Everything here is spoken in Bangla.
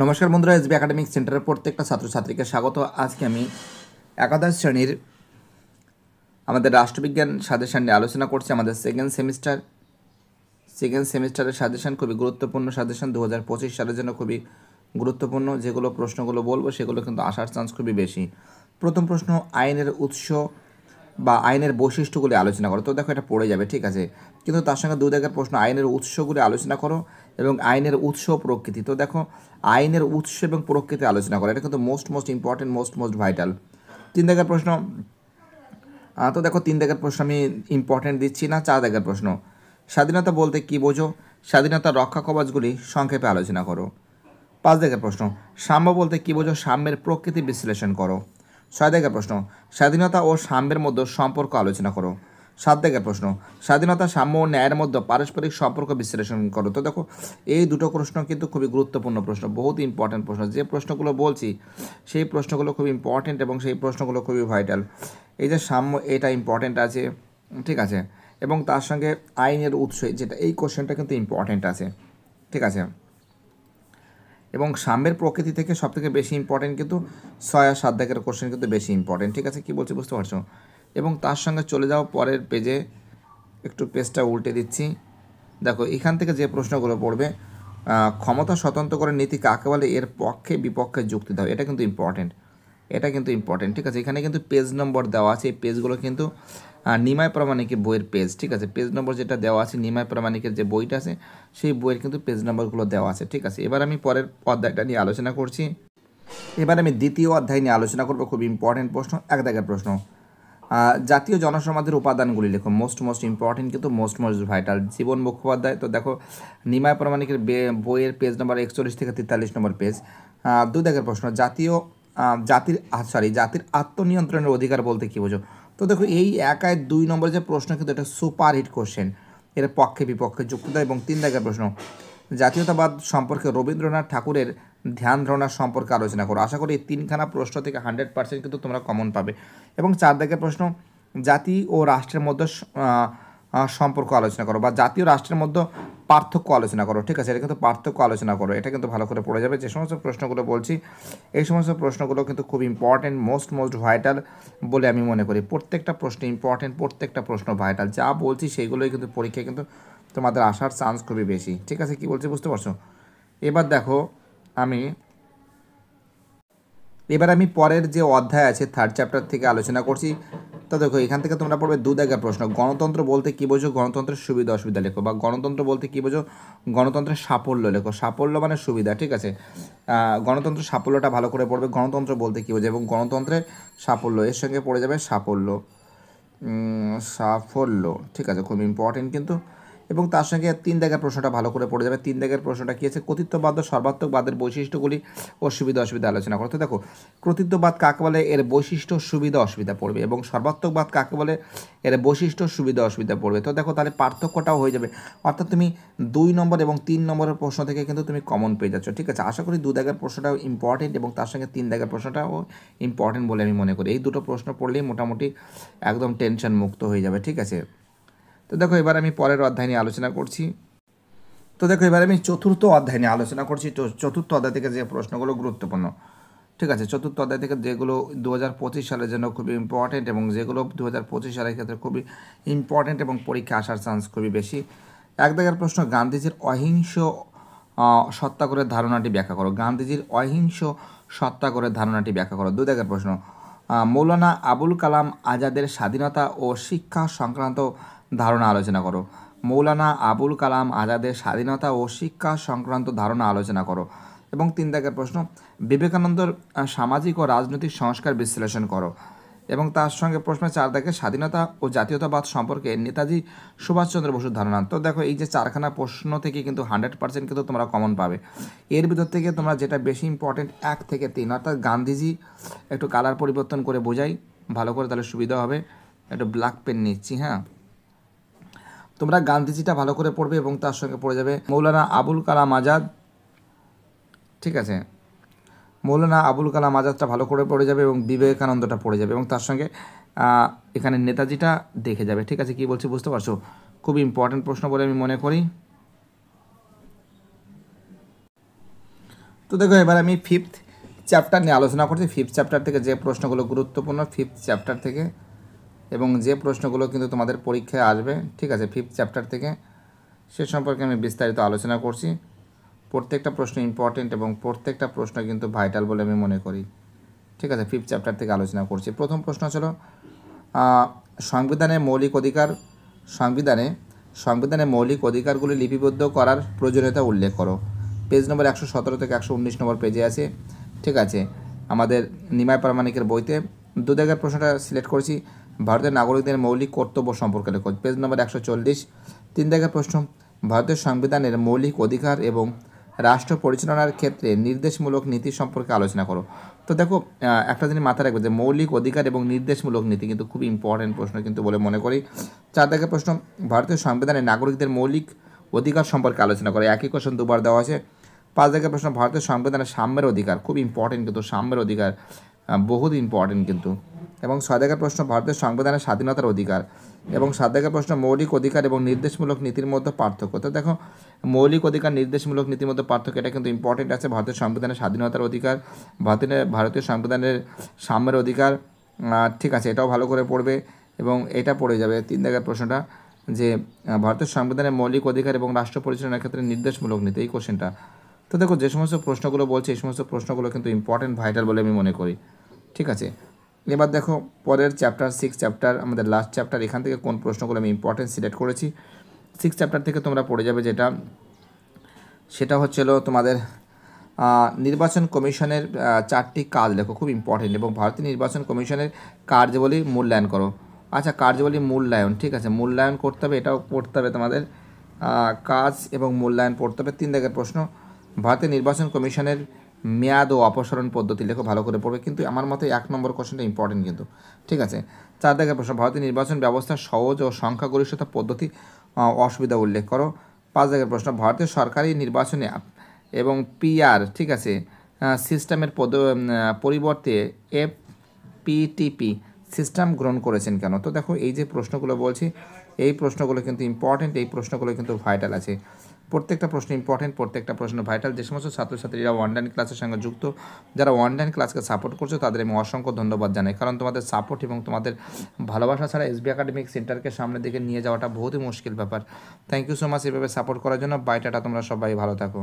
নমস্কার বন্ধুরা, এসবি একাডেমিক সেন্টারের প্রত্যেকটা ছাত্রছাত্রীকে স্বাগত। আজকে আমি একাদশ শ্রেণীর আমাদের রাষ্ট্রবিজ্ঞান সাজেশন নিয়ে আলোচনা করছি। আমাদের সেকেন্ড সেমিস্টারের সাজেশন খুবই গুরুত্বপূর্ণ সাজেশন, 2025 সালের জন্য খুবই গুরুত্বপূর্ণ। যেগুলো প্রশ্নগুলো বলবো সেগুলো কিন্তু আসার চান্স খুবই বেশি। প্রথম প্রশ্ন, আইনের উৎস বা আইনের বৈশিষ্ট্যগুলি আলোচনা করো। তো দেখো এটা পড়ে যাবে, ঠিক আছে, কিন্তু তার সঙ্গে দুই দাগের প্রশ্ন, আইনের উৎসগুলি আলোচনা করো এবং আইনের উৎস প্রকৃতি। তো দেখো আইনের উৎস এবং প্রকৃতি আলোচনা করো, এটা কিন্তু মোস্ট ইম্পর্টেন্ট, মোস্ট ভাইটাল। তিন দাগের প্রশ্ন, তো দেখো তিন দাগের প্রশ্ন আমি ইম্পর্টেন্ট দিচ্ছি না। চার দাগের প্রশ্ন, স্বাধীনতা বলতে কী বোঝো, স্বাধীনতার রক্ষা কবচগুলি সংক্ষেপে আলোচনা করো। পাঁচ দাগের প্রশ্ন, সাম্য বলতে কী বোঝো, সাম্যের প্রকৃতি বিশ্লেষণ করো। ছয় দাগের প্রশ্ন, স্বাধীনতা ও সাম্যের মধ্যে সম্পর্ক আলোচনা করো। সাত দাগের প্রশ্ন, স্বাধীনতা, সাম্য ও ন্যায়ের মধ্যে পারস্পরিক সম্পর্ক বিশ্লেষণ করো। তো দেখো এই দুটো প্রশ্ন কিন্তু খুবই গুরুত্বপূর্ণ প্রশ্ন, বহুত ইম্পর্টেন্ট প্রশ্ন। যে প্রশ্নগুলো বলছি সেই প্রশ্নগুলো খুব ইম্পর্টেন্ট এবং সেই প্রশ্নগুলো খুবই ভাইটাল। এই যে সাম্য, এটা ইম্পর্টেন্ট আছে, ঠিক আছে, এবং তার সঙ্গে আইনের উৎস, যেটা এই কোশ্চেনটা কিন্তু ইম্পর্টেন্ট আছে, ঠিক আছে, এবং সাম্যের প্রকৃতি থেকে সবথেকে বেশি ইম্পর্টেন্ট কিন্তু 6 আর 7 দাগের কোশ্চেন কিন্তু বেশি ইম্পর্টেন্ট, ঠিক আছে, কী বলছি বুঝতে পারছো। এবং তার সঙ্গে চলে যাও পরের পেজে, একটু পেজটা উল্টে দিচ্ছি। দেখো এখান থেকে যে প্রশ্নগুলো পড়বে, ক্ষমতা স্বতন্ত্র করে নীতি কাকে বলে, এর পক্ষে বিপক্ষে যুক্তি দাও। এটা কিন্তু ইম্পর্টেন্ট, ঠিক আছে। এখানে কিন্তু পেজ নম্বর দেওয়া আছে, এই পেজগুলো কিন্তু নিমাই প্রামাণিকের বইয়ের পেজ, ঠিক আছে, পেজ নম্বর যেটা দেওয়া আছে নিমাই প্রামাণিকের যে বইটা আছে সেই বইয়ের কিন্তু পেজ নম্বরগুলো দেওয়া আছে, ঠিক আছে। এবার আমি পরের অধ্যায়টা নিয়ে আলোচনা করছি। এবার আমি দ্বিতীয় অধ্যায় নিয়ে আলোচনা করবো, খুব ইম্পর্টেন্ট প্রশ্ন, এক দাগের প্রশ্ন, জাতীয় জনসমাধির উপাদানগুলি লেখো। মোস্ট ইম্পর্টেন্ট কিন্তু মোস্ট ভাইটাল। জীবন মুখোপাধ্যায়। তো দেখো নিমাই প্রামাণিকের বইয়ের পেজ নম্বর 41 থেকে 43 নম্বর পেজ। দুই দাগের প্রশ্ন, জাতির আত্মনিয়ন্ত্রণের অধিকার বলতে কী বোঝো। তো দেখো এই 1-2 নম্বর যে প্রশ্ন কিন্তু এটা সুপার হিট কোশ্চেন, এর পক্ষে বিপক্ষে যুক্তি দাও। এবং তিন দাগের প্রশ্ন, জাতীয়তাবাদ সম্পর্কে রবীন্দ্রনাথ ঠাকুরের ধ্যান ধারণা সম্পর্কে আলোচনা করো। আশা করি এই তিনখানা প্রশ্ন থেকে 100% কিন্তু তোমরা কমন পাবে। এবং চার দাগের প্রশ্ন, জাতি ও রাষ্ট্রের মধ্যে সম্পর্ক আলোচনা করো, বা জাতীয় রাষ্ট্রের মধ্যে পার্থক্য আলোচনা করো, ঠিক আছে, এটা কিন্তু পার্থক্য আলোচনা করো। এটা কিন্তু ভালো করে পড়ে যাবে। যে সমস্ত প্রশ্নগুলো বলছি এই সমস্ত প্রশ্নগুলো কিন্তু খুব ইম্পর্টেন্ট, মোস্ট ভাইটাল বলে আমি মনে করি। প্রত্যেকটা প্রশ্ন ইম্পর্টেন্ট, প্রত্যেকটা প্রশ্ন ভাইটাল। যা বলছি সেইগুলোই কিন্তু পরীক্ষায় কিন্তু তোমাদের আসার চান্স খুবই বেশি, ঠিক আছে, কি বলছি বুঝতে পারছো। এবার দেখো আমি পরের যে অধ্যায় আছে থার্ড চ্যাপ্টার থেকে আলোচনা করছি। তো দেখো এখান থেকে তোমরা পড়বে দু দাগের প্রশ্ন, গণতন্ত্র বলতে কী বোঝো, গণতন্ত্রের সুবিধা অসুবিধা লেখো। বা গণতন্ত্র বলতে কী বোঝো, গণতন্ত্রের সাফল্য লেখো। সাফল্য মানে সুবিধা, ঠিক আছে, গণতন্ত্রের সাফল্যটা ভালো করে পড়বে। গণতন্ত্র বলতে কী বোঝো এবং গণতন্ত্রের সাফল্য, এর সঙ্গে পড়ে যাবে সাফল্য, ঠিক আছে, খুব ইম্পর্টেন্ট কিন্তু। এবং তার সঙ্গে তিন দাগের প্রশ্নটা ভালো করে পড়ে যাবে। তিন দাগের প্রশ্নটা কী আছে, কর্তৃত্ববাদ ও সর্বাত্মকবাদের বৈশিষ্ট্যগুলি ও সুবিধা অসুবিধা আলোচনা করতে। দেখো কর্তৃত্ববাদ কাকে বলে, এর বৈশিষ্ট্য সুবিধা অসুবিধা পড়বে, এবং সর্বাত্মকবাদ কাকে বলে, এর বৈশিষ্ট্য সুবিধা অসুবিধা পড়বে। তো দেখো তাহলে পার্থক্যটাও হয়ে যাবে, অর্থাৎ তুমি 2 নম্বর এবং 3 নম্বরের প্রশ্ন থেকে কিন্তু তুমি কমন পেয়ে যাচ্ছ, ঠিক আছে। আশা করি 2 দাগের প্রশ্নটাও ইম্পর্টেন্ট এবং তার সঙ্গে 3 দাগের প্রশ্নটাও ইম্পর্টেন্ট বলে আমি মনে করি। এই দুটো প্রশ্ন পড়লেই মোটামুটি একদম টেনশন মুক্ত হয়ে যাবে, ঠিক আছে। তো দেখো এবার আমি পরের অধ্যায় নিয়ে আলোচনা করছি। তো দেখো এবার আমি চতুর্থ অধ্যায় নিয়ে আলোচনা করছি। তো চতুর্থ অধ্যায় থেকে যে প্রশ্নগুলো গুরুত্বপূর্ণ, ঠিক আছে, চতুর্থ অধ্যায় থেকে যেগুলো 2025 সালের জন্য খুবই ইম্পর্টেন্ট এবং যেগুলো 2025 সালের ক্ষেত্রে খুবই ইম্পর্টেন্ট এবং পরীক্ষা আসার চান্স খুবই বেশি। এক দাগের প্রশ্ন, গান্ধীজির অহিংস সত্যাগ্রহের ধারণাটি ব্যাখ্যা করো। গান্ধীজির অহিংস সত্যাগ্রহের ধারণাটি ব্যাখ্যা করো। দুই দাগের প্রশ্ন, মৌলানা আবুল কালাম আজাদের স্বাধীনতা ও শিক্ষা সংক্রান্ত ধারণা আলোচনা করো। মৌলানা আবুল কালাম আজাদের স্বাধীনতা ও শিক্ষা সংক্রান্ত ধারণা আলোচনা করো। এবং তিন দাগের প্রশ্ন, বিবেকানন্দর সামাজিক ও রাজনৈতিক সংস্কার বিশ্লেষণ করো। এবং তার সঙ্গে প্রশ্ন 4 দাগে, স্বাধীনতা ও জাতীয়তাবাদ সম্পর্কে নেতাজি সুভাষচন্দ্র বসুর ধারণা। তো দেখো এই যে 4খানা প্রশ্ন থেকে কিন্তু 100% কিন্তু তোমরা কমন পাবে। এর ভিতর থেকে তোমরা যেটা বেশি ইম্পর্টেন্ট 1 থেকে 3, অর্থাৎ গান্ধীজি, একটু কালার পরিবর্তন করে বোঝাই ভালো করে, তাহলে সুবিধা হবে। একটু ব্ল্যাক পেন নিচ্ছি, হ্যাঁ, তোমরা গান্ধীজিটা ভালো করে পড়বে এবং তার সঙ্গে পড়ে যাবে মৌলানা আবুল কালাম আজাদ, ঠিক আছে, মৌলানা আবুল কালাম আজাদটা ভালো করে পড়ে যাবে এবং বিবেকানন্দটা পড়ে যাবে এবং তার সঙ্গে এখানে নেতাজিটা দেখে যাবে, ঠিক আছে, কি বলছি বুঝতে পারছো। খুব ইম্পর্টেন্ট প্রশ্ন বলে আমি মনে করি। তো দেখো এবার আমি ফিফথ চ্যাপ্টার নিয়ে আলোচনা করছি। ফিফথ চ্যাপ্টার থেকে যে প্রশ্নগুলো গুরুত্বপূর্ণ ফিফথ চ্যাপ্টার থেকে, এবং যে প্রশ্নগুলো কিন্তু তোমাদের পরীক্ষায় আসবে, ঠিক আছে, ফিফথ চ্যাপ্টার থেকে, সে সম্পর্কে আমি বিস্তারিত আলোচনা করছি। প্রত্যেকটা প্রশ্ন ইম্পর্টেন্ট এবং প্রত্যেকটা প্রশ্ন কিন্তু ভাইটাল বলে আমি মনে করি, ঠিক আছে। ফিফথ চ্যাপ্টার থেকে আলোচনা করছি। প্রথম প্রশ্ন ছিল সংবিধানের মৌলিক অধিকার, সংবিধানে মৌলিক অধিকারগুলি লিপিবদ্ধ করার প্রয়োজনীয়তা উল্লেখ করো। পেজ নম্বর 117 থেকে 119 নম্বর পেজে আছে, ঠিক আছে, আমাদের নিমাই প্রামাণিকের বইতে। দুদাগের প্রশ্নটা সিলেক্ট করেছি, ভারতের নাগরিকদের মৌলিক কর্তব্য সম্পর্কে লেখো, পেজ নম্বর 140। 3 দাগের প্রশ্ন, ভারতের সংবিধানের মৌলিক অধিকার এবং রাষ্ট্র পরিচালনার ক্ষেত্রে নির্দেশমূলক নীতি সম্পর্কে আলোচনা করো। তো দেখো একটা জিনিস মাথায় রাখবে যে মৌলিক অধিকার এবং নির্দেশমূলক নীতি কিন্তু খুব ইম্পর্টেন্ট প্রশ্ন কিন্তু বলে মনে করি। 4 দাগের প্রশ্ন, ভারতীয় সংবিধানে নাগরিকদের মৌলিক অধিকার সম্পর্কে আলোচনা করে, একই কোশ্চেন দুবার দেওয়া আছে। 5 দাগের প্রশ্ন, ভারতের সংবিধানে সাম্যের অধিকার, খুব ইম্পর্টেন্ট কিন্তু সাম্যের অধিকার বহুত ইম্পর্টেন্ট কিন্তু। এবং 6 দাগের প্রশ্ন, ভারতের সংবিধানের স্বাধীনতার অধিকার। এবং 7 দাগের প্রশ্ন, মৌলিক অধিকার এবং নির্দেশমূলক নীতির মধ্যে পার্থক্য। তো দেখো মৌলিক অধিকার নির্দেশমূলক নীতির মধ্যে পার্থক্য, এটা কিন্তু ইম্পর্টেন্ট আছে। ভারতের সংবিধানের স্বাধীনতার অধিকার, ভারতীয় সংবিধানের সাম্যের অধিকার, ঠিক আছে, এটাও ভালো করে পড়বে এবং এটা পড়ে যাবে 3 দাগের প্রশ্নটা, যে ভারতের সংবিধানের মৌলিক অধিকার এবং রাষ্ট্র পরিচালনার ক্ষেত্রে নির্দেশমূলক নীতি, এই কোশ্চেনটা। তো দেখো যে সমস্ত প্রশ্নগুলো বলছে এই সমস্ত প্রশ্নগুলো কিন্তু ইম্পর্টেন্ট ভাইটাল বলে আমি মনে করি, ঠিক আছে। এবার দেখো পরের চ্যাপ্টার 6 চ্যাপ্টার, আমাদের লাস্ট চ্যাপ্টার, এখান থেকে কোন প্রশ্নগুলো আমি ইম্পর্টেন্ট সিলেক্ট করেছি। 6 চ্যাপ্টার থেকে তোমরা পড়ে যাবে যেটা, সেটা হচ্ছিল তোমাদের নির্বাচন কমিশনের 4টি কাজ লেখো, খুব ইম্পর্টেন্ট। এবং ভারতীয় নির্বাচন কমিশনের কার্যাবলী মূল্যায়ন করো। আচ্ছা, কার্যাবলী মূল্যায়ন, ঠিক আছে, মূল্যায়ন করতে হবে, এটাও পড়তে হবে তোমাদের, কাজ এবং মূল্যায়ন পড়তে হবে। 3 দাগের প্রশ্ন, ভারতের নির্বাচন কমিশনের মেয়াদ ও অপসারণ পদ্ধতি লেখো, ভালো করে পড়বে, কিন্তু আমার মতে 1 নম্বর কোশ্চেনটা ইম্পর্টেন্ট কিন্তু, ঠিক আছে। 4 দাগের প্রশ্ন, ভারতের নির্বাচন ব্যবস্থার সহজ ও সংখ্যাগরিষ্ঠতা পদ্ধতি অসুবিধা উল্লেখ করো। 5 দাগের প্রশ্ন, ভারতের সরকারি নির্বাচনে এবং পিআর, ঠিক আছে, সিস্টেমের পরিবর্তে এফপিটিপি সিস্টেম গ্রহণ করেছেন কেন। তো দেখো এই যে প্রশ্নগুলো বলছি, এই প্রশ্নগুলো কিন্তু ইম্পর্টেন্ট, এই প্রশ্নগুলো কিন্তু ভাইটাল আছে। প্রত্যেকটা প্রশ্ন ইম্পর্টেন্ট, প্রত্যেকটা প্রশ্ন ভাইটাল। যে সমস্ত ছাত্রছাত্রীরা অনলাইন ক্লাসের সঙ্গে যুক্ত, যারা অনলাইন ক্লাসকে সাপোর্ট করছো, তাদের আমি অসংখ্য ধন্যবাদ জানাই, কারণ তোমাদের সাপোর্ট এবং তোমাদের ভালোবাসা ছাড়া এসবি একাডেমিক সেন্টারকে সামনের দিকে নিয়ে যাওয়াটা বহুতই মুশকিল ব্যাপার। থ্যাংক ইউ সো মাচ এভাবে সাপোর্ট করার জন্য। বাই, টাটা, তোমরা সবাই ভালো থাকো।